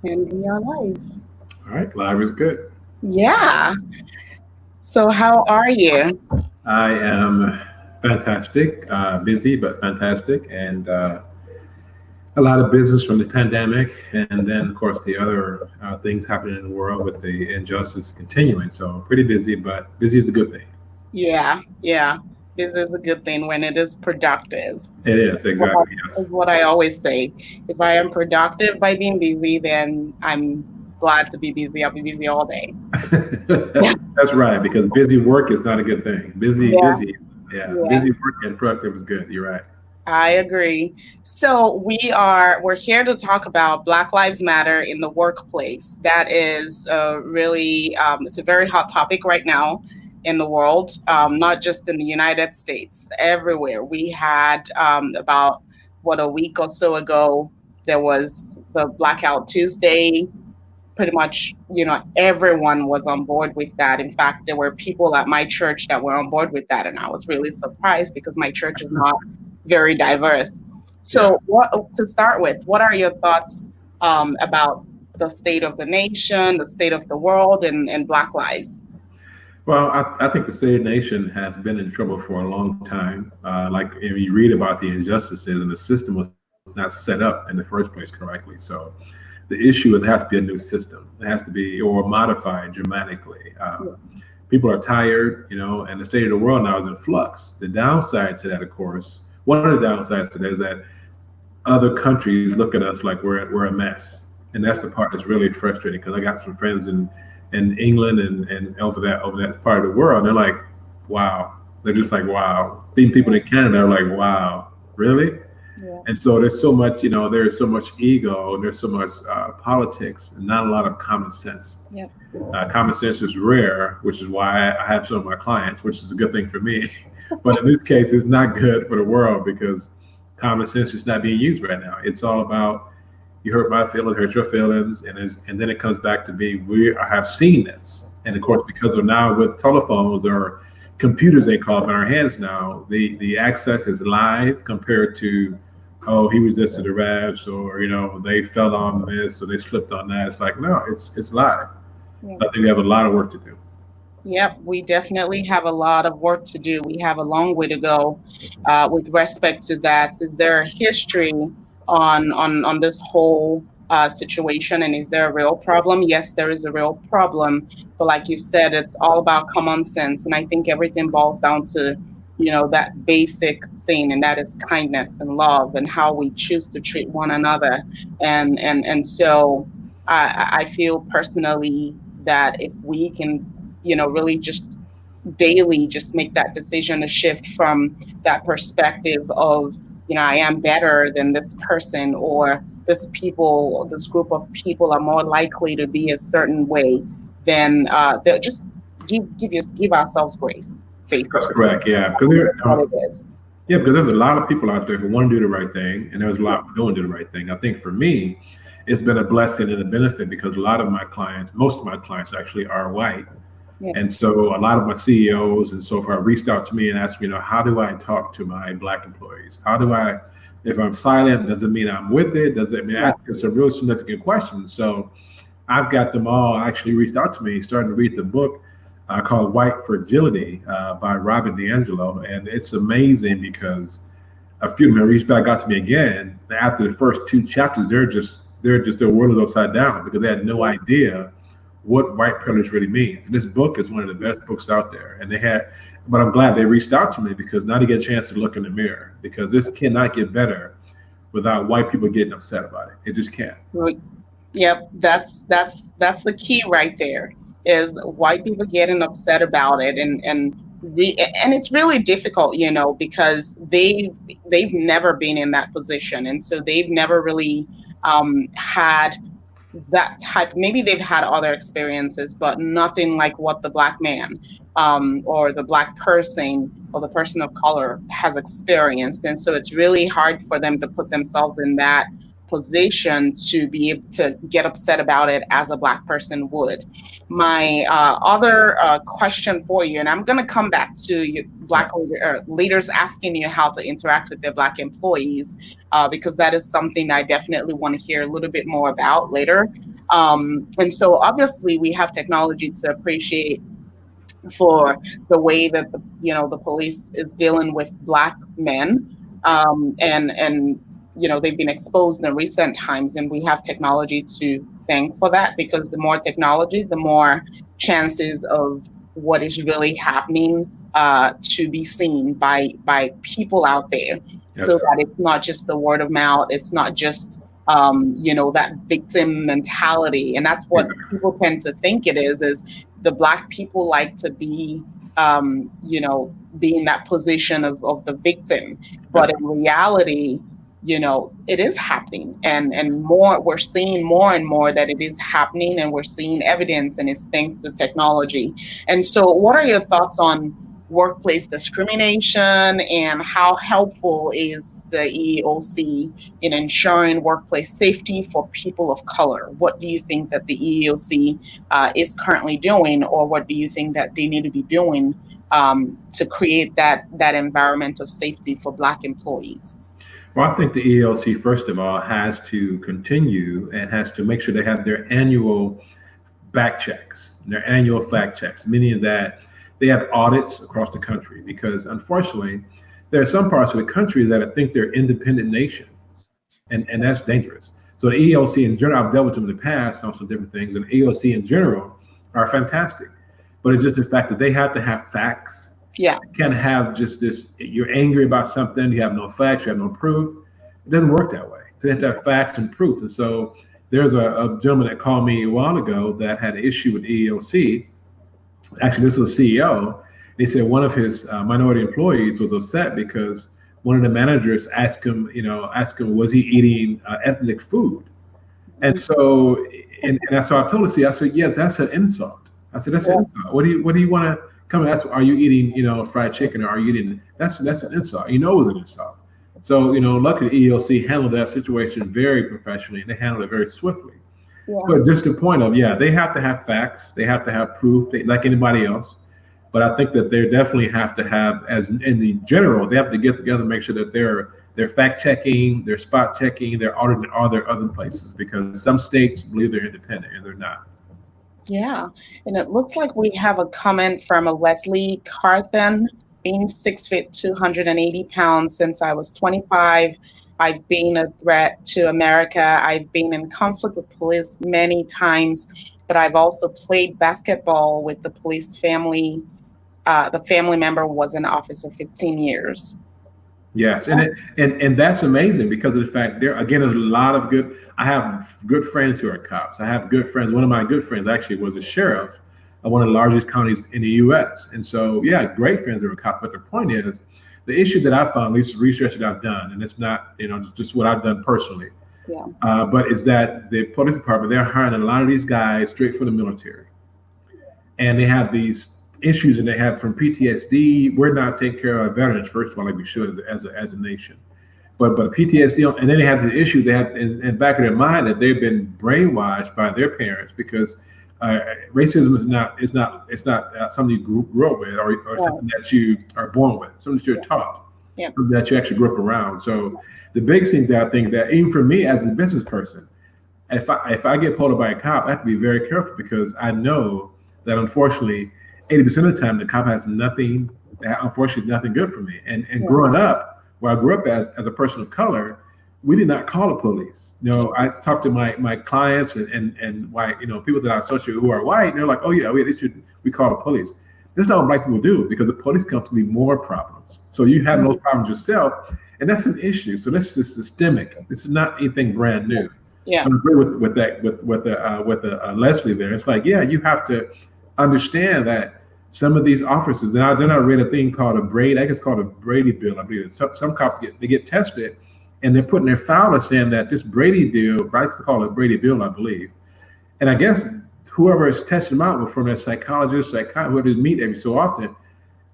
And we are live. All right, live is good. Yeah. So how are you? I am fantastic, busy but fantastic, and a lot of business from the pandemic, and then of course the other things happening in the world with the injustice continuing. So pretty busy, but busy is a good thing. Yeah, yeah. This is a good thing when it is productive. It is What exactly is yes. what I always say. If I am productive by being busy, then I'm glad to be busy. I'll be busy all day. That's right, because busy work is not a good thing. Yeah, Yeah, yeah. busy work and productive is good. You're right. I agree. So we're here to talk about Black Lives Matter in the workplace. That is really it's a very hot topic right now in the world, not just in the United States, everywhere. We had about what a week or so ago there was the Blackout Tuesday. Pretty much, everyone was on board with that. In fact, there were people at my church that were on board with that, and I was really surprised because my church is not very diverse. Yeah. So, what to start with? What are your thoughts about the state of the nation, the state of the world, and Black lives? Well, I think the state nation has been in trouble for a long time. Like if you read about the injustices, and the system was not set up in the first place correctly. So the issue is it has to be a new system. It has to be or modified dramatically. People are tired, and the state of the world now is in flux. The downside to that, of course, one of the downsides to that is that other countries look at us like we're a mess, and that's the part that's really frustrating because I got some friends in England and over that part of the world. They're like, wow. They're just like, wow. Being people in Canada are like, wow, really? Yeah, And so there's so much, there's so much ego and there's so much politics and not a lot of common sense. yeah, Common sense is rare, which is why I have some of my clients, which is a good thing for me. But in this case, it's not good for the world because common sense is not being used right now. It's all about you hurt my feelings, hurt your feelings, and then it comes back to be we have seen this, and of course because of now with telephones or computers they call them in our hands now, the access is live compared to oh he resisted arrest or they fell on this or they slipped on that. It's like no, it's live. yeah. So I think we have a lot of work to do. Yep, we definitely have a lot of work to do. We have a long way to go with respect to that. Is there a history on this whole situation, and is there a real problem? Yes, there is a real problem, but like you said, it's all about common sense, and I think everything boils down to that basic thing, and that is kindness and love, and how we choose to treat one another, and so I feel personally that if we can really just daily just make that decision to shift from that perspective of, I am better than this person, or this group of people are more likely to be a certain way, then they'll just give ourselves grace, That's basically. correct. Yeah, because It is what it is. yeah, because there's a lot of people out there who want to do the right thing, and there's a lot who don't do the right thing. I think for me, it's been a blessing and a benefit because a lot of my clients, most of my clients actually are white. Yeah, And so a lot of my CEOs and so far reached out to me and asked me, how do I talk to my black employees? How do I, if I'm silent, does it mean I'm with it? Does it mean yeah, asking some real significant questions? So I've got them all actually reached out to me, starting to read the book called White Fragility by Robin DiAngelo. And it's amazing because a few of them reached back out to me again. After the first two chapters, their world is upside down because they had no idea what white privilege really means. And this book is one of the best books out there. But I'm glad they reached out to me because now they get a chance to look in the mirror because this cannot get better without white people getting upset about it. It just can't. right. Yep, that's the key right there. Is white people getting upset about it, and it's really difficult, because they've never been in that position, and so they've never really had that type. Maybe they've had other experiences, but nothing like what the black man, or the black person, or the person of color has experienced, and so it's really hard for them to put themselves in that position to be able to get upset about it as a Black person would. My other question for you, and I'm going to come back to you, Black leaders asking you how to interact with their Black employees, because that is something I definitely want to hear a little bit more about later. And so obviously we have technology to appreciate for the way that the police is dealing with Black men, and they've been exposed in recent times, and we have technology to thank for that, because the more technology, the more chances of what is really happening to be seen by people out there. Yes. So that it's not just the word of mouth, it's not just that victim mentality. And that's what people tend to think it is the Black people like to be, be in that position of the victim. But in reality, it is happening, and we're seeing more and more that it is happening, and we're seeing evidence, and it's thanks to technology. And so what are your thoughts on workplace discrimination, and how helpful is the EEOC in ensuring workplace safety for people of color? What do you think that the EEOC is currently doing, or what do you think that they need to be doing to create that environment of safety for Black employees? Well, I think the EEOC, first of all, has to continue and has to make sure they have their annual fact checks, meaning that they have audits across the country, because unfortunately, there are some parts of the country that think they're independent nation, and that's dangerous. So the EEOC in general, I've dealt with them in the past on some different things, and the EEOC in general are fantastic. But it's just the fact that they have to have facts. Yeah. You can't have just this, you're angry about something, you have no facts, you have no proof. It doesn't work that way. So they have to have facts and proof. And so there's a gentleman that called me a while ago that had an issue with EEOC. Actually, this was a CEO. He said one of his minority employees was upset because one of the managers asked him, was he eating ethnic food? And so, and so I told him, I said, yes, that's an insult. I said, that's an insult. What do you want to come and ask? Are you eating, fried chicken, or are you eating? That's an insult. It was an insult. So, luckily EEOC handled that situation very professionally, and they handled it very swiftly. Yeah. But just the point of, they have to have facts, they have to have proof, like anybody else. But I think that they definitely have to have, as in the general, they have to get together and make sure that they're fact checking, they're spot checking, they're auditing all their other places, because some states believe they're independent and they're not. Yeah, and it looks like we have a comment from a Leslie Carthen. Being 6 feet, 280 pounds since I was 25. I've been a threat to America. I've been in conflict with police many times, but I've also played basketball with the police family. The family member was in office for 15 years. Yes, and that's amazing, because of the fact there's a lot of I have good friends who are cops. I have good friends. One of my good friends actually was a sheriff of one of the largest counties in the U.S. And so, great friends who are cops. But the point is, the issue that I found, at least the research that I've done, and it's not, just what I've done personally, but is that the police department, they're hiring a lot of these guys straight from the military. And they have these issues, and they have from PTSD. We're not taking care of our veterans, first of all, like we should as a nation. But PTSD, and then they have the issue they have in back of their mind that they've been brainwashed by their parents, because racism is not something you grew up with, or something that you are born with, something that you're taught, something that you actually grew up around. So the big thing that I think that even for me as a business person, if I get pulled up by a cop, I have to be very careful, because I know that unfortunately 80% of the time the cop has nothing good for me. And growing up, where I grew up as a person of color, we did not call the police. I talked to my clients and white, people that I associate who are white, and they're like, oh yeah, we call the police. This is not what Black people do, because the police comes to be more problems. So you have those problems yourself, and that's an issue. So this is systemic. This is not anything brand new. Yeah, I agree with that with Leslie there. It's like, you have to understand that some of these officers, then I read a thing called I guess it's called a Brady Bill. I believe some cops get tested. And they're putting their file saying that this Brady deal, I like to call it Brady Bill, I believe. And I guess whoever is testing them out from their psychologist, whoever they meet every so often,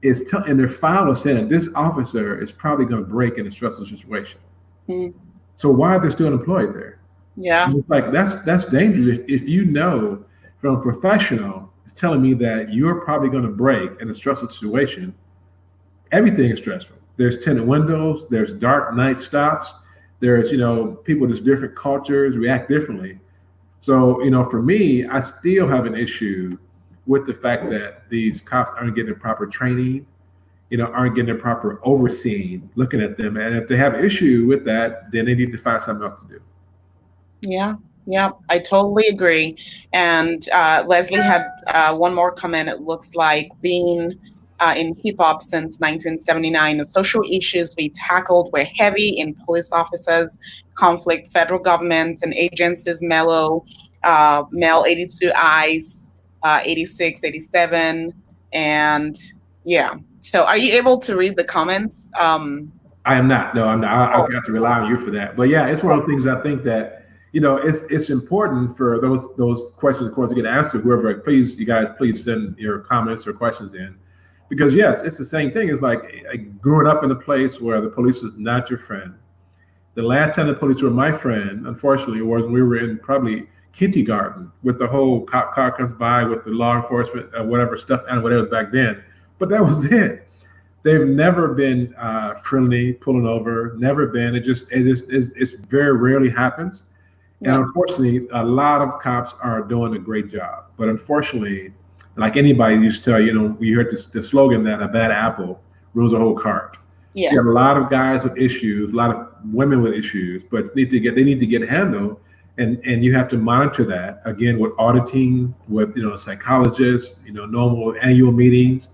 is in their file saying that this officer is probably going to break in a stressful situation. Mm-hmm. So why are they still employed there? Yeah. And it's like that's dangerous. If you know from a professional is telling me that you're probably going to break in a stressful situation, everything is stressful. There's tinted windows, there's dark night stops, there's people, just different cultures react differently. So for me, I still have an issue with the fact that these cops aren't getting the proper training, aren't getting the proper overseeing, looking at them. And if they have an issue with that, then they need to find something else to do. Yeah, yeah, I totally agree. And Leslie had one more comment. It looks like being in hip hop since 1979, the social issues we tackled were heavy in police officers, conflict, federal government and agencies, mellow, Mel 82 Eyes, 86, 87. And yeah. So are you able to read the comments? I am not. No, I'm not. I'll Oh, have to rely on you for that. But yeah, it's one of the things I think that it's important for those questions, of course, to get answered. Whoever, please, you guys, please send your comments or questions in, because yes, it's the same thing. It's like growing up in a place where the police is not your friend. The last time the police were my friend, unfortunately, was when we were in probably kindergarten, with the whole cop car comes by with the law enforcement, whatever stuff and whatever back then. But that was it. They've never been friendly, pulling over. Never been. It's very rarely happens. And yeah, unfortunately, a lot of cops are doing a great job. But unfortunately, like anybody used to tell we heard the slogan that a bad apple ruins a whole cart. yes, You have a lot of guys with issues, a lot of women with issues, but they need to get handled, and you have to monitor that again with auditing, with psychologists, normal annual meetings.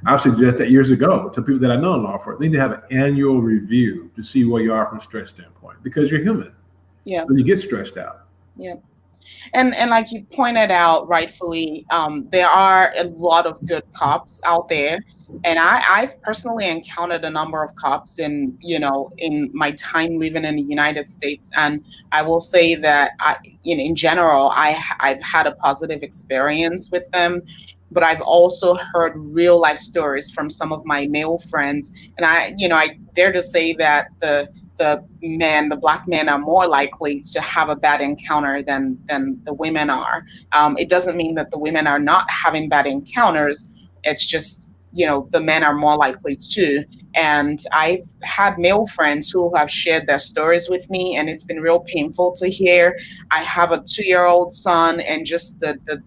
I've suggested years ago to people that I know in law enforcement, they need to have an annual review to see where you are from a stress standpoint, because you're human. yeah, So you get stressed out. yeah. And like you pointed out rightfully, there are a lot of good cops out there, and I've personally encountered a number of cops in my time living in the United States, and I will say that in general I've had a positive experience with them. But I've also heard real life stories from some of my male friends, and I dare to say that the black men are more likely to have a bad encounter than the women are. It doesn't mean that the women are not having bad encounters. It's just the men are more likely to. And I've had male friends who have shared their stories with me, and it's been real painful to hear. I have a 2-year-old son, and just the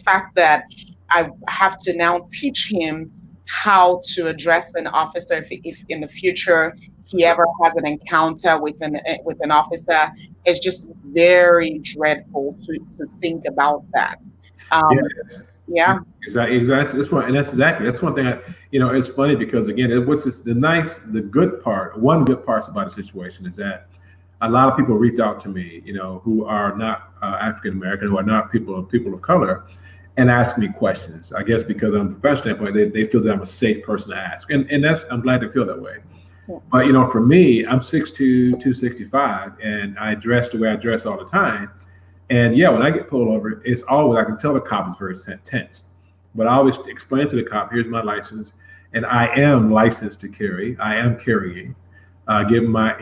fact that I have to now teach him how to address an officer if in the future he ever has an encounter with an officer, is just very dreadful to think about that. Um, Yeah, yeah, exactly. That's one thing. It's funny because again, what's the good part. One good part about the situation is that a lot of people reach out to me, who are not African American, who are not people of color, and ask me questions. I guess because I'm a professional standpoint, they feel that I'm a safe person to ask, and I'm glad they feel that way. yeah, But for me, I'm 6'2", 265, and I dress the way I dress all the time. And yeah, when I get pulled over, it's always, I can tell the cop is very tense. But I always explain to the cop, here's my license, and I am licensed to carry. I am carrying. Give my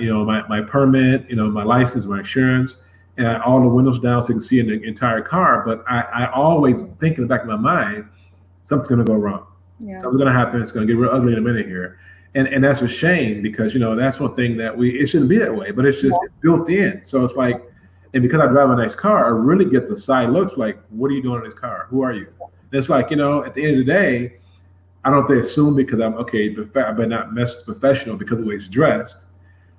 my permit, my license, my insurance, and all the windows down so you can see in the entire car. But I always think in the back of my mind, something's going to go wrong. yeah, Something's going to happen. It's going to get real ugly in a minute here. And that's a shame, because that's one thing that it shouldn't be that way, but it's just it's built in. So it's like, and because I drive a nice car, I really get the side looks like, what are you doing in this car? Who are you? And it's like, at the end of the day, I don't know if they assume because I'm okay, I better not mess professional because of the way he's dressed.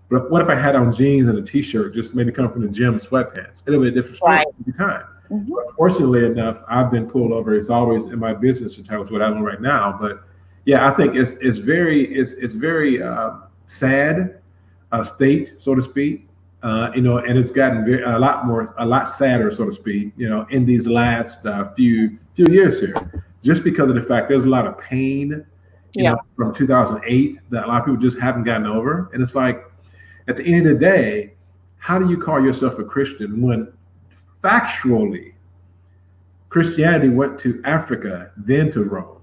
But what if I had on jeans and a t-shirt, just maybe come from the gym and sweatpants? It'll be a different story right. every time. Mhm. But fortunately enough, I've been pulled over. It's always in my business in terms of what I'm doing right now. But yeah, I think it's very sad state, so to speak. And it's gotten a lot sadder, so to speak. In these last few years here, just because of the fact there's a lot of pain, Yeah, from 2008 that a lot of people just haven't gotten over. And it's like, at the end of the day, how do you call yourself a Christian when factually Christianity went to Africa, then to Rome?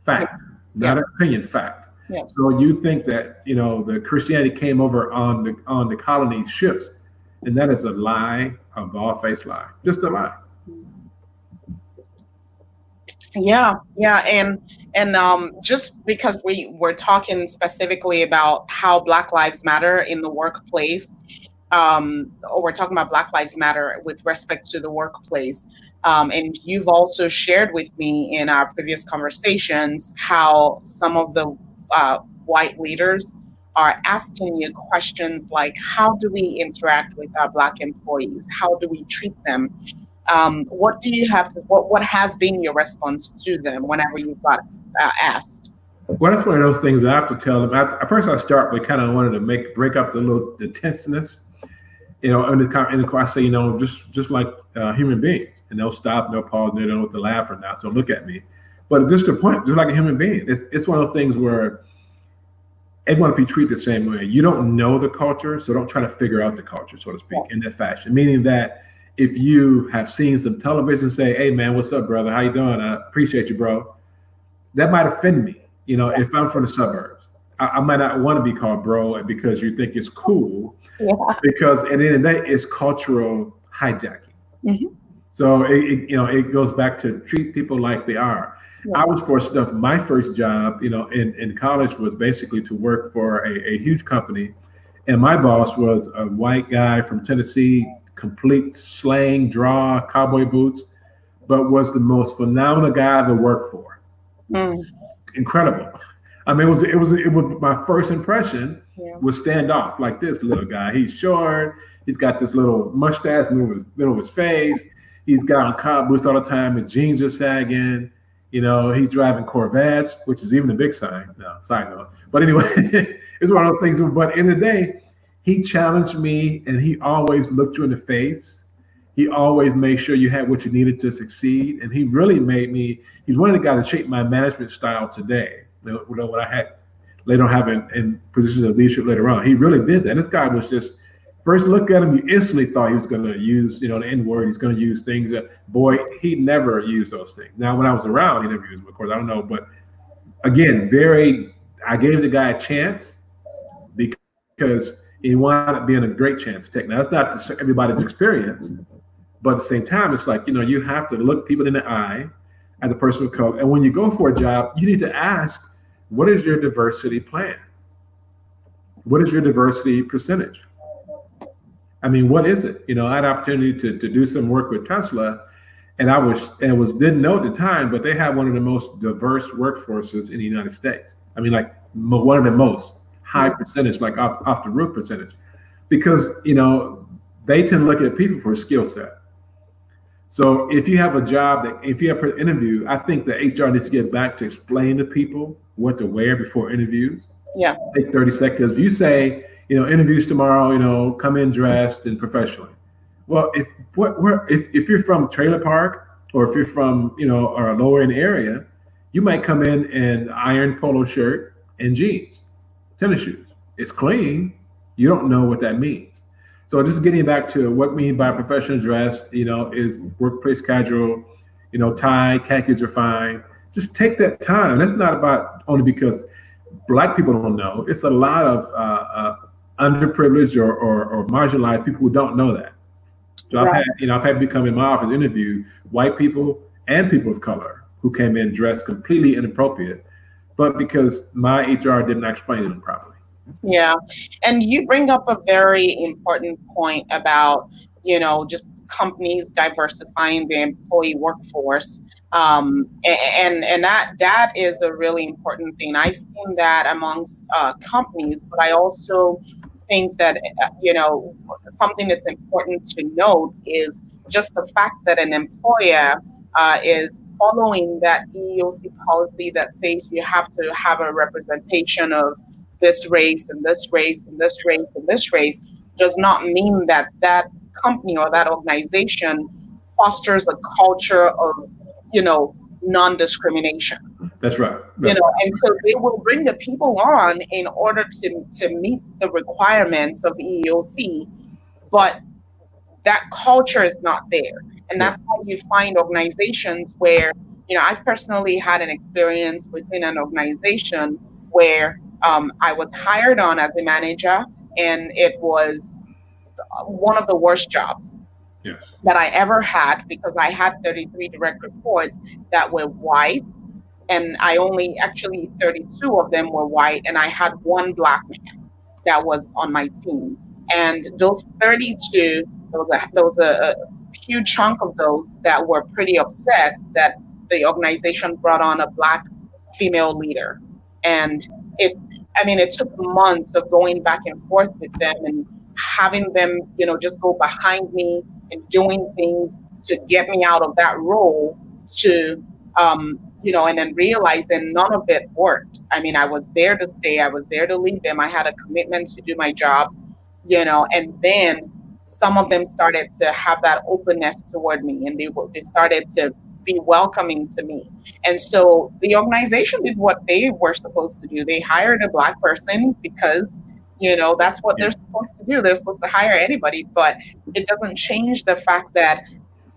Fact, yeah, not an opinion, fact. Yeah. So you think that the Christianity came over on the colony ships, and that is a lie, a bald-faced lie, just a lie. Yeah, yeah, and just because we're talking specifically about how Black Lives Matter in the workplace, or we're talking about Black Lives Matter with respect to the workplace, and you've also shared with me in our previous conversations how some of the white leaders are asking you questions like, how do we interact with our Black employees? How do we treat them? What do you have to, what has been your response to them whenever you got asked? Well, that's one of those things that I have to tell them. At first, I start with kind of wanted to break up the tenseness, and of course I say, just like human beings, and they'll stop, and they'll pause, and they don't know what to laugh or not, so look at me. But just a point, just like a human being, it's one of those things where they want to be treated the same way. You don't know the culture, so don't try to figure out the culture, so to speak, in that fashion. Meaning that if you have seen some television, say, "Hey man, what's up, brother? How you doing? I appreciate you, bro." That might offend me. If I'm from the suburbs, I might not want to be called bro because you think it's cool. Yeah. Because at the end of the day, it's cultural hijacking. Mm-hmm. So it goes back to treat people like they are. Yeah. I was fortunate enough. My first job, in college was basically to work for a huge company, and my boss was a white guy from Tennessee, complete slang, draw, cowboy boots, but was the most phenomenal guy to work for. Mm. Incredible. I mean, it was my first impression Yeah. was standoff like this little guy. He's short. He's got this little mustache middle of his face. He's got on cowboy boots all the time. His jeans are sagging. He's driving Corvettes, which is even a big sign. No, side note. But anyway, it's one of those things. But in the day, he challenged me, and he always looked you in the face. He always made sure you had what you needed to succeed. And he really made me, he's one of the guys that shaped my management style today. What I had later on having in positions of leadership later on. He really did that. This guy was just, first look at him, you instantly thought he was going to use, the N-word. He's going to use things that, boy, he never used those things. Now, when I was around, he never used them, of course, I don't know. But again, I gave the guy a chance because he wanted to be in a great chance to take. Now, that's not everybody's experience. But at the same time, it's like, you have to look people in the eye as a person of color. And when you go for a job, you need to ask, what is your diversity plan? What is your diversity percentage? I mean, what is it? I had an opportunity to do some work with Tesla, and didn't know at the time, but they have one of the most diverse workforces in the United States. I mean, like one of the most high percentage, like off the roof percentage, because they tend to look at people for a skill set. So if you have a job if you have an interview, I think the HR needs to get back to explain to people what to wear before interviews. Yeah. Take 30 seconds. If you say, interviews tomorrow, come in dressed and professionally. Well, if you're from Trailer Park, or if you're from, or a lower end area, you might come in iron polo shirt and jeans, tennis shoes. It's clean. You don't know what that means. So just getting back to what we mean by professional dress, is workplace casual, tie, khakis are fine. Just take that time. That's not about only because Black people don't know. It's a lot of underprivileged or marginalized people who don't know that. So Right. I've had become in my office interview white people and people of color who came in dressed completely inappropriate, but because my HR didn't explain to them properly. Yeah. And you bring up a very important point about, just companies diversifying the employee workforce. And that is a really important thing. I've seen that amongst companies, but I also think that, something that's important to note is just the fact that an employer is following that EEOC policy that says you have to have a representation of this race and this race and this race and this race, does not mean that that company or that organization fosters a culture of, non-discrimination. That's right. And so they will bring the people on in order to meet the requirements of EEOC, but that culture is not there. And that's why you find organizations where, I've personally had an experience within an organization where I was hired on as a manager, and it was one of the worst jobs Yes. that I ever had because I had 33 direct reports that were white, and I only actually 32 of them were white, and I had one black man that was on my team. And those 32, there was a huge chunk of those that were pretty upset that the organization brought on a black female leader. And it, I mean, it took months of going back and forth with them and having them, just go behind me and doing things to get me out of that role to, and then realizing none of it worked. I mean, I was there to stay, I was there to lead them, I had a commitment to do my job, and then some of them started to have that openness toward me, and they started to be welcoming to me. And so the organization did what they were supposed to do. They hired a black person because that's what they're supposed to do. They're supposed to hire anybody, but it doesn't change the fact that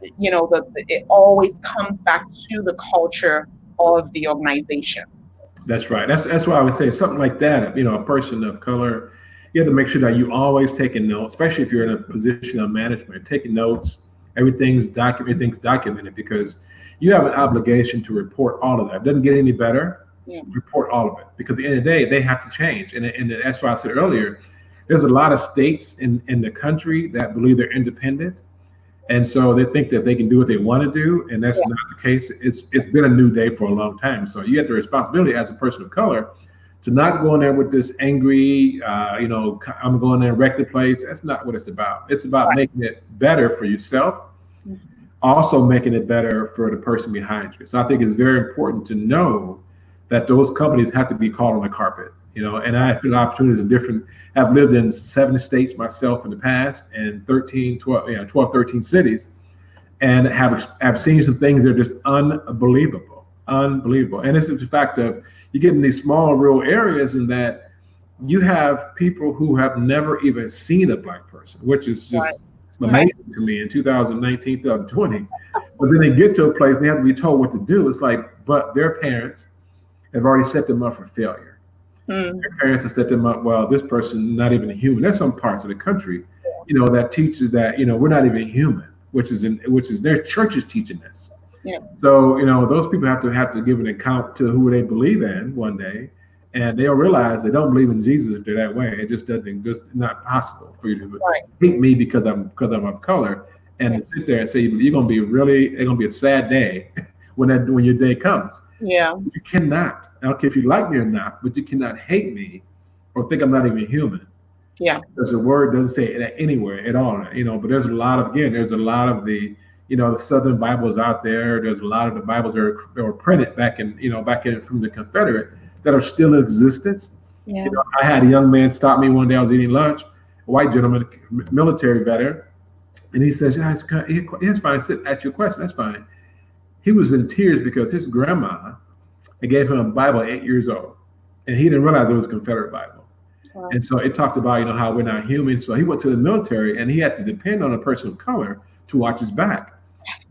it always comes back to the culture of the organization. That's right. That's why I would say something like that. A person of color, you have to make sure that you always taking notes, especially if you're in a position of management, taking notes. Everything's documented because you have an obligation to report all of that. It doesn't get any better. Yeah. Report all of it because at the end of the day, they have to change. And that's why I said earlier, there's a lot of states in the country that believe they're independent. And so they think that they can do what they want to do, and that's not the case. It's been a new day for a long time. So you have the responsibility as a person of color to not go in there with this angry, I'm going there and wreck the place. That's not what it's about. It's about making it better for yourself, also making it better for the person behind you. So I think it's very important to know that those companies have to be called on the carpet. And I have opportunities have lived in 7 states myself in the past and 12, 13 cities, and have seen some things that are just unbelievable. And this is the fact of you get in these small rural areas in that you have people who have never even seen a black person, which is just amazing to me in 2019, 2020. But then they get to a place and they have to be told what to do. It's like, but their parents have already set them up for failure. Their parents have set them up, well, this person not even a human. There's some parts of the country, that teaches that, we're not even human, which is their churches teaching this. Yeah. So, those people have to give an account to who they believe in one day, and they'll realize they don't believe in Jesus if they're that way. It just just not possible for you to hate me because I'm of color and sit there and say it's gonna be a sad day when your day comes. Yeah. You cannot. I don't care if you like me or not, but you cannot hate me or think I'm not even human. Yeah. Because the word doesn't say that anywhere at all. But there's a lot of the the Southern Bibles out there. There's a lot of the Bibles that were printed back in from the Confederate that are still in existence. Yeah. I had a young man stop me one day. I was eating lunch, a white gentleman, military veteran, and he says, "Yeah, it's fine. Sit, ask your question. That's fine." He was in tears because his grandma gave him a Bible at 8 years old, and he didn't realize it was a Confederate Bible. Wow. And so it talked about how we're not human. So he went to the military, and he had to depend on a person of color to watch his back.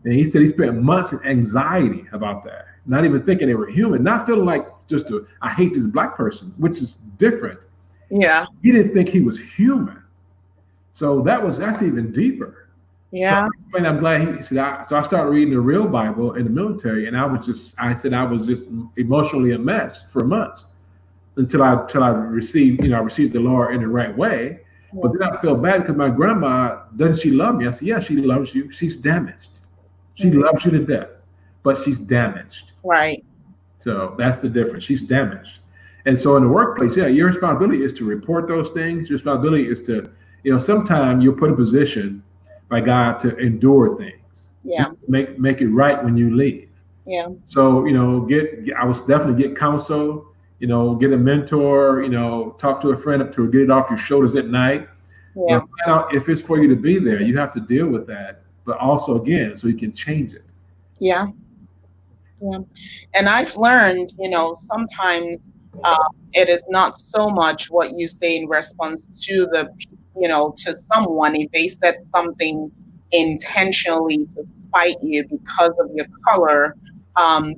And he said he spent months in anxiety about that, not even thinking they were human, not feeling like I hate this black person, which is different. Yeah. He didn't think he was human. So that's even deeper. Yeah. So, and I'm glad he said, so I started reading the real Bible in the military, and I was just emotionally a mess for months until I received the Lord in the right way. Yeah. But then I felt bad because my grandma, doesn't she love me? I said, yeah, she loves you. She's damaged. She loves you to death, but she's damaged. Right. So that's the difference. She's damaged. And so in the workplace, your responsibility is to report those things. Your responsibility is to, sometimes you'll put in a position by God to endure things. Yeah. Make it right when you leave. Yeah. So, I was definitely get counsel, get a mentor, talk to a friend to get it off your shoulders at night. Yeah. Find out if it's for you to be there. You have to deal with that, but also again, so you can change it. Yeah. Yeah. And I've learned, sometimes it is not so much what you say in response to to someone if they said something intentionally to spite you because of your color,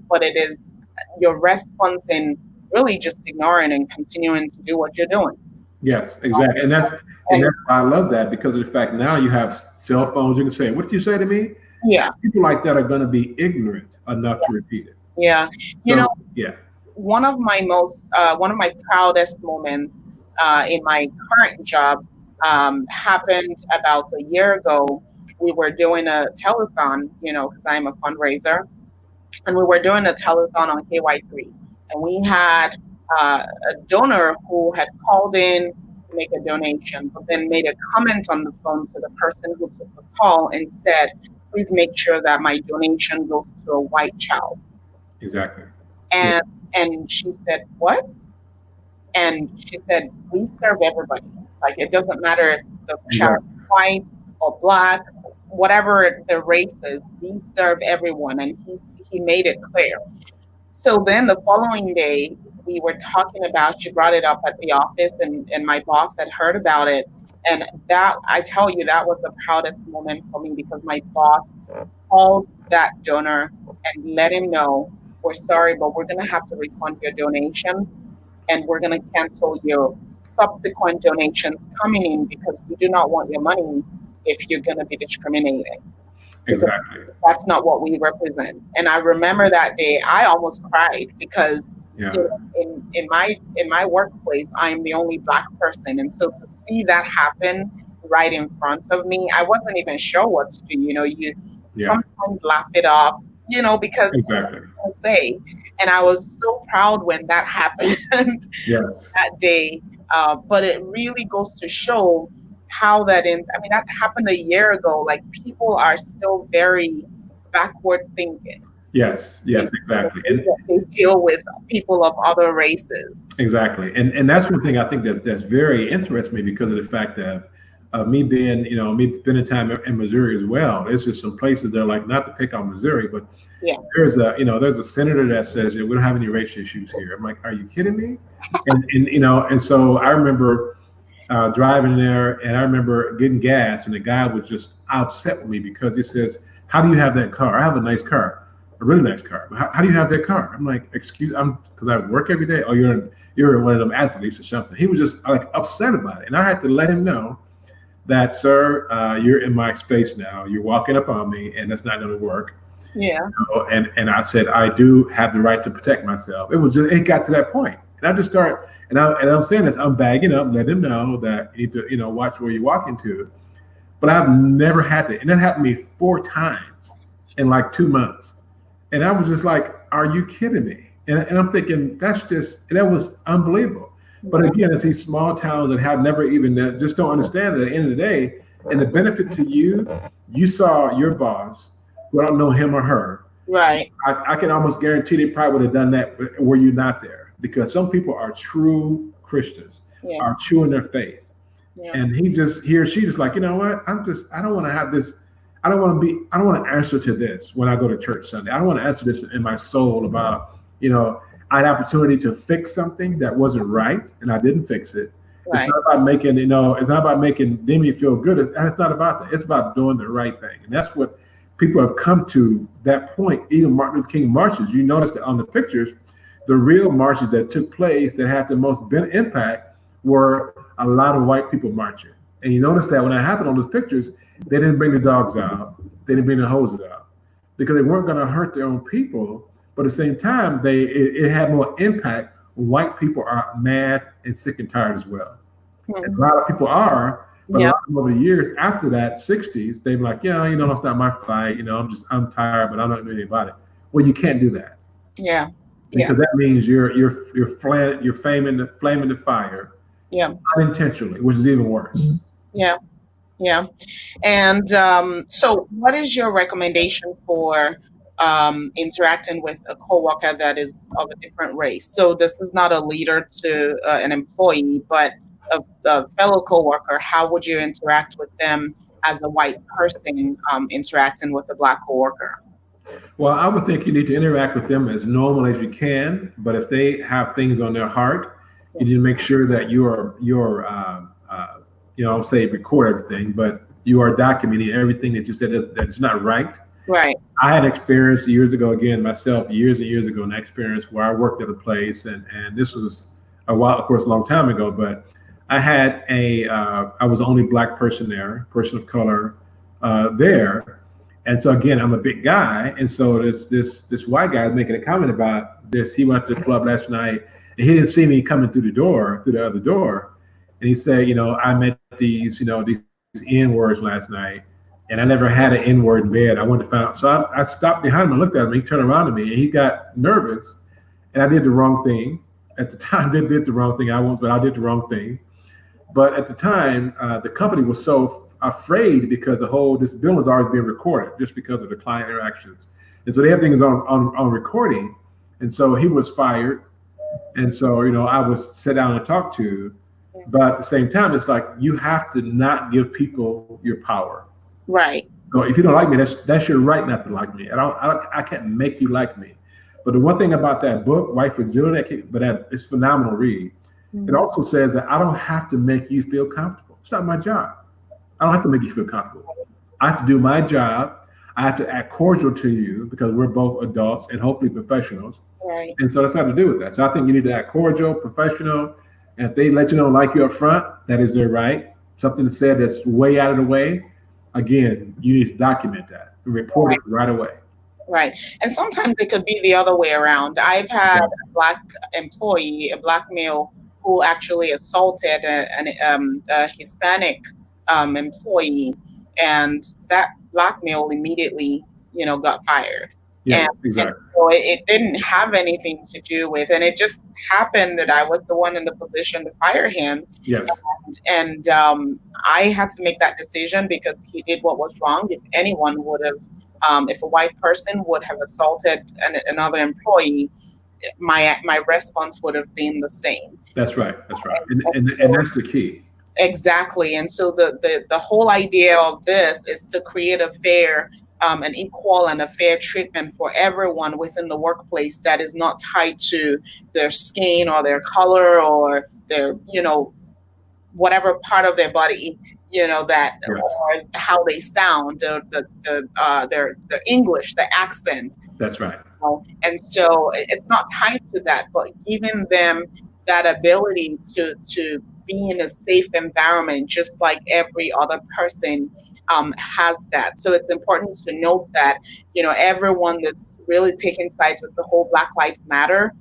but it is your response in really just ignoring and continuing to do what you're doing. Yes, exactly. And that's why I love that, because of the fact now you have cell phones. You can say, "What did you say to me?" Yeah, People like that are going to be ignorant enough to repeat it. yeah. You know, So yeah, one of my proudest moments in my current job happened about a year ago. We were doing a telethon, because I'm a fundraiser, and we were doing a telethon on KY3, and we had a donor who had called in to make a donation, but then made a comment on the phone to the person who took the call and said, "Please make sure that my donation goes to a white child." exactly. Yeah, And she said, "What?" And she said, "We serve everybody. Like, it doesn't matter if the child exactly. is white or black, whatever the race is, we serve everyone." And he made it clear. So then the following day, we were talking about, she brought it up at the office, and my boss had heard about it. And that, I tell you, that was the proudest moment for me, because my boss called that donor and let him know, "We're sorry, but we're going to have to refund your donation, and we're going to cancel your subsequent donations coming in, because we do not want your money if you're going to be discriminating, because Exactly. that's not what we represent." And I remember that day, I almost cried, because Yeah. in my workplace, I'm the only black person, and so to see that happen right in front of me, I wasn't even sure what to do. You Yeah. sometimes laugh it off, because Exactly. people say, and I was so proud when that happened Yes. that day. But it really goes to show how that happened a year ago. Like, people are still very backward thinking. Yes. in Yes. the Exactly. way that they deal with people of other races. Exactly. And that's one thing I think that's very interesting me, because of the fact that me being, me spending time in Missouri as well. There's just some places that are like, not to pick on Missouri, but Yeah, there's a senator that says, we don't have any race issues here. I'm like, are you kidding me? And so I remember driving there, and I remember getting gas, and the guy was just upset with me because he says, "How do you have that car? I have a nice car, a really nice car. But how do you have that car?" I'm like, because I work every day. Oh, you're one of them athletes or something. He was just like upset about it, and I had to let him know that, "Sir, you're in my space now. You're walking up on me, and that's not going to work." yeah, And I said, "I do have the right to protect myself." It got to that point, and I just start, and I'm saying this, I'm bagging up, let him know that you need to, watch where you walk into. But I've never had that, and that happened to me 4 times in like 2 months, and I was just like, "Are you kidding me?" And I'm thinking, that was unbelievable. But again, it's these small towns that have never even just don't understand that at the end of the day, and the benefit to you, you saw your boss. We don't know him or her. right. I can almost guarantee they probably would have done that were you not there, because some people are true Christians, Yeah, are true in their faith. yeah, And he or she just like, "You know what? I don't want to have this. I don't want to answer to this when I go to church Sunday. I don't want to answer this in my soul about, I had opportunity to fix something that wasn't right, and I didn't fix it. It's right. not about making, it's not about making Demi feel good. It's not about that. It's about doing the right thing. And that's what people have come to that point. Even Martin Luther King marches, you notice that on the pictures, the real marches that took place that had the most impact were a lot of white people marching. And you notice that when that happened on those pictures, they didn't bring the dogs out, they didn't bring the hoses out, because they weren't going to hurt their own people. But at the same time, it had more impact. White people are mad and sick and tired as well. And a lot of people are, but a Yeah, lot of them over the years after that, 60s, they've been like, "Yeah, it's not my fight. I'm tired, but I'm not doing anything about it." Well, you can't do that, yeah, yeah, because that means you're flaming the fire yeah, unintentionally, which is even worse. yeah, yeah. And so, what is your recommendation for interacting with a coworker that is of a different race? So this is not a leader to an employee, but a fellow coworker. How would you interact with them as a white person interacting with a black coworker? Well, I would think you need to interact with them as normal as you can, but if they have things on their heart, you need to make sure that say record everything, but you are documenting everything that you said that is not right. Right. I had experience years ago, again, myself, years and years ago, an experience where I worked at a place, and this was a while, of course, a long time ago, but I had I was the only black person there, person of color there. And so again, I'm a big guy. And so this white guy is making a comment about this. He went to the club last night and he didn't see me coming through the other door. And he said, I met these N words last night. And I never had an N word in bed. I wanted to find out. So I stopped behind him and looked at him. He turned around to me and he got nervous. And I did the wrong thing. At the time, did the wrong thing. But I did the wrong thing. But at the time, the company was so afraid because this bill is always being recorded just because of the client interactions. And so they have things on recording. And so he was fired. And so, I was sat down and talked to. But at the same time, it's like you have to not give people your power. Right. So if you don't like me, that's your right not to like me. I can't make you like me. But the one thing about that book, White Fragility, it's phenomenal read. Mm-hmm. It also says that I don't have to make you feel comfortable. It's not my job. I don't have to make you feel comfortable. I have to do my job. I have to act cordial to you because we're both adults and hopefully professionals. Right. And so that's got to do with that. So I think you need to act cordial, professional. And if they let you know like you up front, that is their right. Something said that's way out of the way. Again, you need to document that and report it right away. Right. And sometimes it could be the other way around. I've had a black employee, a black male, who actually assaulted a Hispanic employee, and that black male immediately, got fired. Yeah, exactly. And so it didn't have anything to do with, and it just happened that I was the one in the position to fire him. Yes. And I had to make that decision because he did what was wrong. If anyone would have, if a white person would have assaulted another employee, my response would have been the same. That's right. And that's the key. Exactly. And so the whole idea of this is to create a fair an equal and a fair treatment for everyone within the workplace that is not tied to their skin or their color or their, whatever part of their body, that yes. or how they sound, their English, the accent. That's right. And so it's not tied to that, but giving them that ability to be in a safe environment, just like every other person has that. So it's important to note that, everyone that's really taking sides with the whole Black Lives Matter.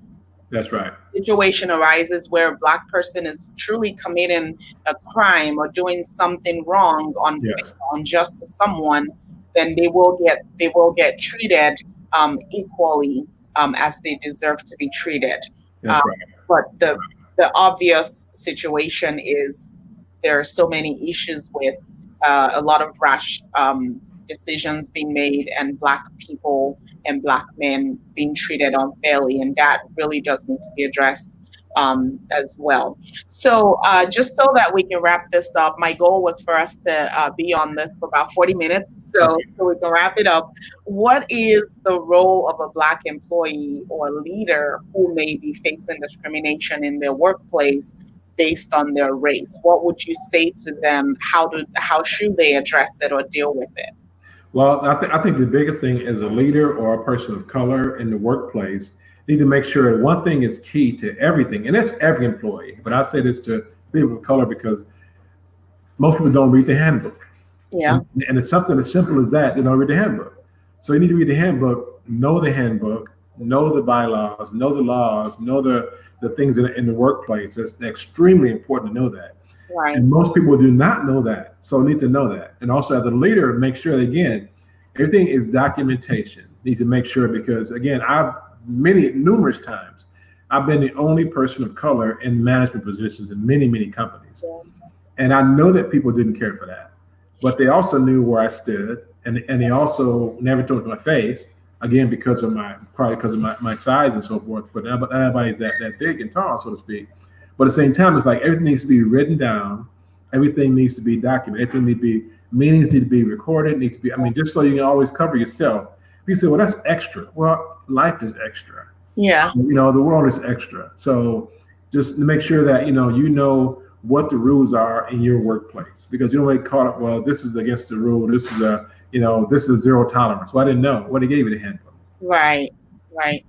That's right. Situation arises where a black person is truly committing a crime or doing something wrong unjust to someone, then they will get treated equally as they deserve to be treated. That's right. But the obvious situation is there are so many issues with a lot of rash decisions being made and Black people and Black men being treated unfairly, and that really does need to be addressed as well. So just so that we can wrap this up, my goal was for us to be on this for about 40 minutes, so we can wrap it up. What is the role of a Black employee or leader who may be facing discrimination in their workplace based on their race? What would you say to them? How should they address it or deal with it? Well, I think the biggest thing as a leader or a person of color in the workplace, need to make sure one thing is key to everything, and that's every employee. But I say this to people of color because most people don't read the handbook. Yeah. And it's something as simple as that. They don't read the handbook. So you need to read the handbook, know the handbook, know the bylaws, know the laws, know the things in the workplace. It's extremely important to know that. Right. And most people do not know that. So need to know that. And also as a leader, make sure that, again, everything is documentation. Need to make sure, because again, numerous times, I've been the only person of color in management positions in many, many companies. Yeah. And I know that people didn't care for that, but they also knew where I stood, and they also never told me my face, again, because of my size and so forth, but not everybody's that big and tall, so to speak. But at the same time, it's like everything needs to be written down, everything needs to be documented, meetings need to be recorded, just so you can always cover yourself. If you say, well, that's extra. Well, life is extra. Yeah. The world is extra. So just to make sure that, you know what the rules are in your workplace, because you don't get caught up, well, this is against the rule. This is this is zero tolerance. Well, I didn't know what he gave you the handbook. Right, right.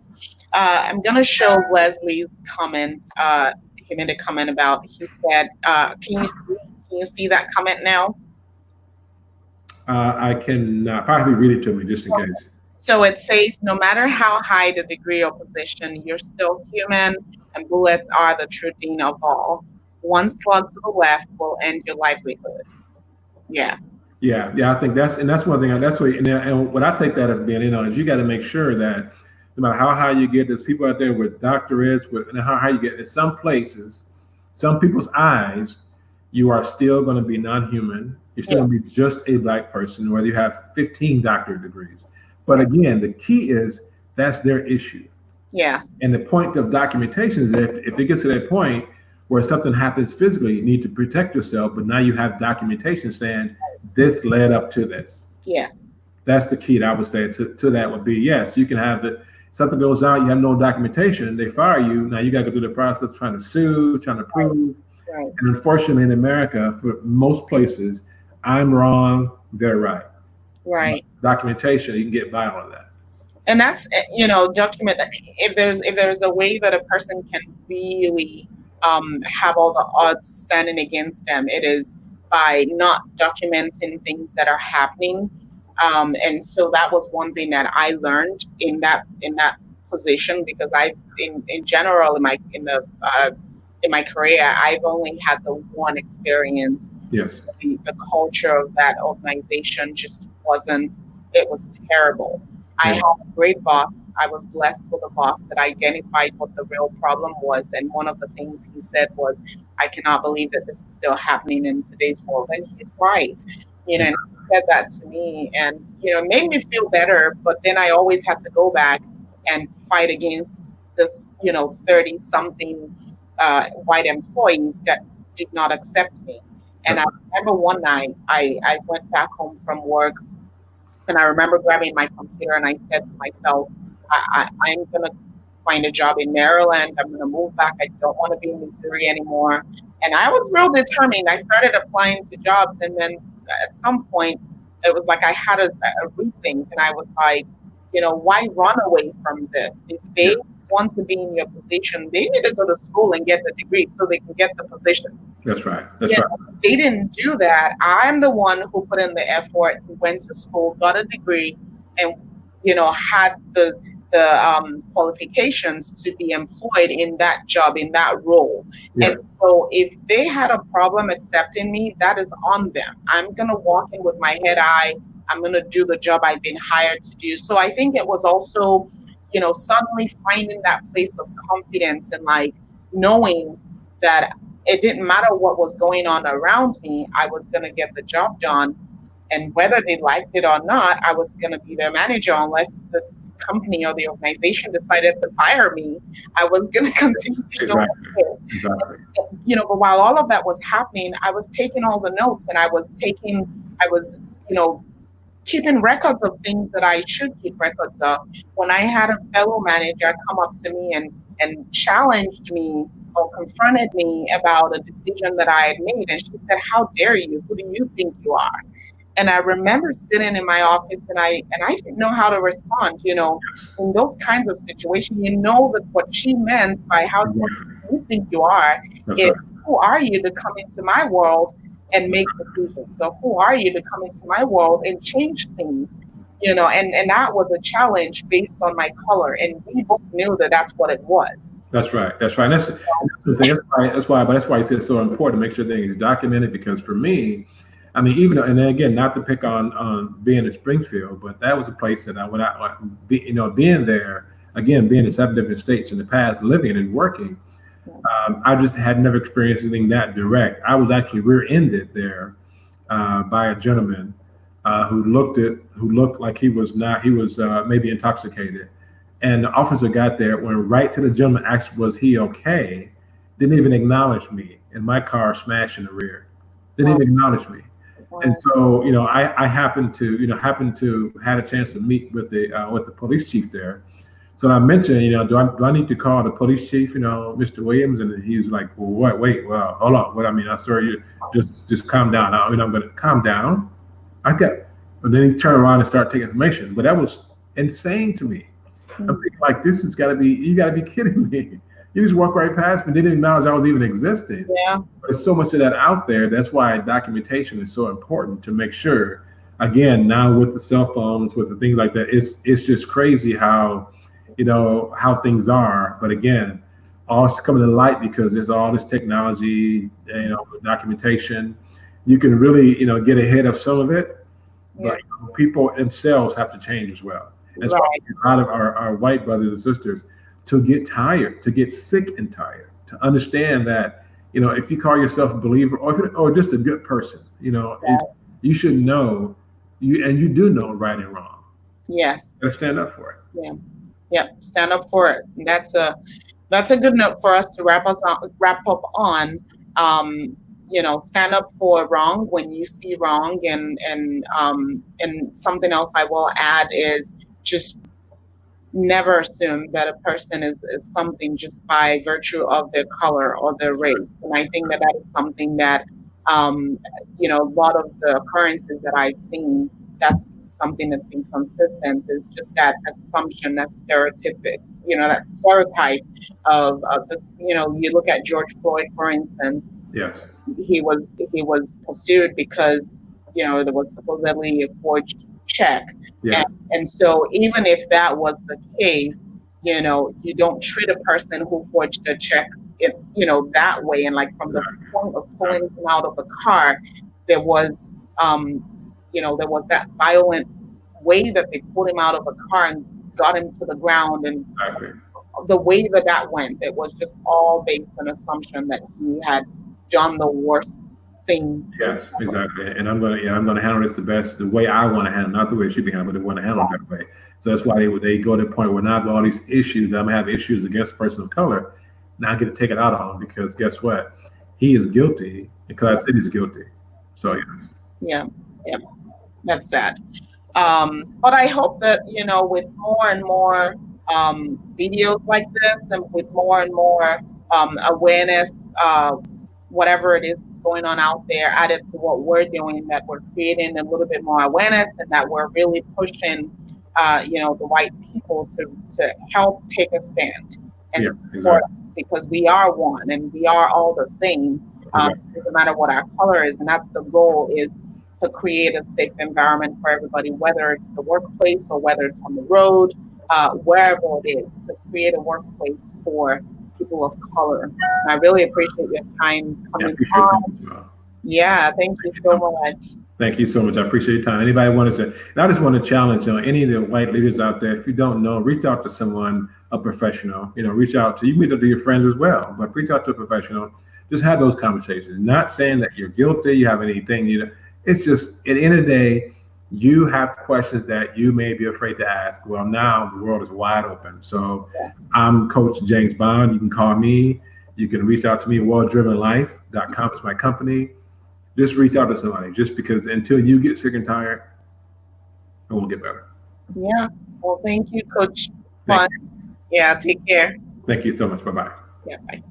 I'm going to show Leslie's comment. He made a comment about, he said, can you see that comment now? I can probably read it to me just in case. So it says, no matter how high the degree or position, you're still human, and bullets are the true dean of all. One slug to the left will end your livelihood. Yes. Yeah, I think that's one thing. That's what, and what I take that as being, is you got to make sure that no matter how high you get, there's people out there with doctorates, and how high you get. In some places, some people's eyes, you are still going to be non-human. You're still going to be just a Black person, whether you have 15 doctorate degrees. But again, the key is that's their issue. Yes. And the point of documentation is that if it gets to that point where something happens physically, you need to protect yourself, but now you have documentation saying this led up to this. Yes. That's the key that I would say to that would be, yes, you can have something goes out, you have no documentation, they fire you. Now you got to go through the process trying to sue, trying to prove. Right. And unfortunately in America, for most places, I'm wrong, they're right. Right. Documentation, you can get by on that. And that's, document, if there's a way that a person can really have all the odds standing against them, it is by not documenting things that are happening. And so that was one thing that I learned in that position, because in general in my career, I've only had the one experience. Yes. The culture of that organization just wasn't. It was terrible. I had a great boss. I was blessed with a boss that identified what the real problem was. And one of the things he said was, I cannot believe that this is still happening in today's world. And he's right. And he said that to me, and, it made me feel better. But then I always had to go back and fight against this, 30 something white employees that did not accept me. And I remember one night I went back home from work, and I remember grabbing my computer and I said to myself, I'm going to find a job in Maryland. I'm going to move back. I don't want to be in Missouri anymore. And I was real determined. I started applying to jobs. And then at some point, it was like I had a rethink. And I was like, why run away from this? If they want to be in your position, they need to go to school and get the degree so they can get the position. That's right. That's right. They didn't do that. I'm the one who put in the effort, who went to school, got a degree, and had the qualifications to be employed in that job, in that role. Yeah. And so if they had a problem accepting me, that is on them. I'm gonna walk in with my head high. I'm gonna do the job I've been hired to do. So I think it was also, suddenly finding that place of confidence and like knowing that it didn't matter what was going on around me, I was going to get the job done. And whether they liked it or not, I was going to be their manager unless the company or the organization decided to fire me. I was going to continue to do it. Exactly. But while all of that was happening, I was taking all the notes, and I was keeping records of things that I should keep records of. When I had a fellow manager come up to me and challenged me or confronted me about a decision that I had made, and she said, "How dare you? Who do you think you are?" And I remember sitting in my office, and I didn't know how to respond. In those kinds of situations, that what she meant by "how do you think you are" is, who are you to come into my world and make decisions? So who are you to come into my world and change things? And that was a challenge based on my color, and we both knew that that's what it was. That's right. That's right. That's the thing. That's why it's so important to make sure things are documented. Because for me, I mean, and then again, not to pick on being in Springfield, but that was a place that being there, again, being in 7 different states in the past, living and working, I just had never experienced anything that direct. I was actually rear-ended there by a gentleman who looked like he was maybe intoxicated. And the officer got there, went right to the gentleman, asked, was he okay? Didn't even acknowledge me. And my car smashed in the rear. Didn't even acknowledge me. And so, I happened to had a chance to meet with the police chief there. So I mentioned, do I need to call the police chief, Mr. Williams? And he was like, well, what? Wait, well, hold on. What I mean, sir, you just calm down. I'm going to calm down. And then he turned around and started taking information. But that was insane to me. I'm thinking like, this has got to be, you got to be kidding me. You just walk right past me, didn't even acknowledge I was even existing. Yeah. But there's so much of that out there. That's why documentation is so important, to make sure. Again, now with the cell phones, with the things like that, it's just crazy how, how things are. But again, all it's coming to light because there's all this technology, documentation. You can really, get ahead of some of it, but people themselves have to change as well. That's why a lot of our white brothers and sisters to get tired, to get sick and tired, to understand that, if you call yourself a believer or just a good person, you should know, you do know right and wrong. Yes. You gotta stand up for it. Yeah. Yep. Stand up for it. And that's a good note for us to wrap up on. Stand up for wrong when you see wrong, and something else I will add is just never assume that a person is something just by virtue of their color or their race. And I think that is something that, a lot of the occurrences that I've seen, that's something that's been consistent, is just that assumption, that stereotypic, that stereotype of this, you look at George Floyd, for instance. Yes. He was pursued because, there was supposedly a forged check. Yeah. And so even if that was the case, you don't treat a person who forged a check, that way. And like from the point of pulling him out of the car, there was that violent way that they pulled him out of the car and got him to the ground. And the way that went, it was just all based on assumption that he had done the worst thing. Yes, exactly. And I'm gonna handle this the way I want to handle, not the way it should be handled, but I want to handle it that way. So that's why they go to the point where now I have all these issues that I'm gonna have issues against a person of color. Now I get to take it out on him because guess what? He is guilty because I said he's guilty. So yes. Yeah. That's sad. But I hope that, with more and more videos like this, and with more and more awareness, whatever it is that's going on out there, added to what we're doing, that we're creating a little bit more awareness, and that we're really pushing, the white people to help take a stand and support, because we are one and we are all the same, no matter what our color is. And that's the goal, is to create a safe environment for everybody, whether it's the workplace or whether it's on the road, wherever it is, to create a workplace for people of color. And I really appreciate your time coming on. Yeah, thank you so much. Thank you so much. I appreciate your time. Anybody want to say, and I just want to challenge, any of the white leaders out there, if you don't know, reach out to someone, a professional, reach out to, you can reach out to your friends as well, but reach out to a professional. Just have those conversations. Not saying that you're guilty, you have anything, it's just, at the end of the day, you have questions that you may be afraid to ask. Well, now the world is wide open. So I'm Coach James Bond. You can call me. You can reach out to me. WellDrivenLife.com is my company. Just reach out to somebody, just because until you get sick and tired, it won't get better. Yeah. Well, thank you, Coach Bond. Yeah, take care. Thank you so much. Bye-bye. Yeah, bye.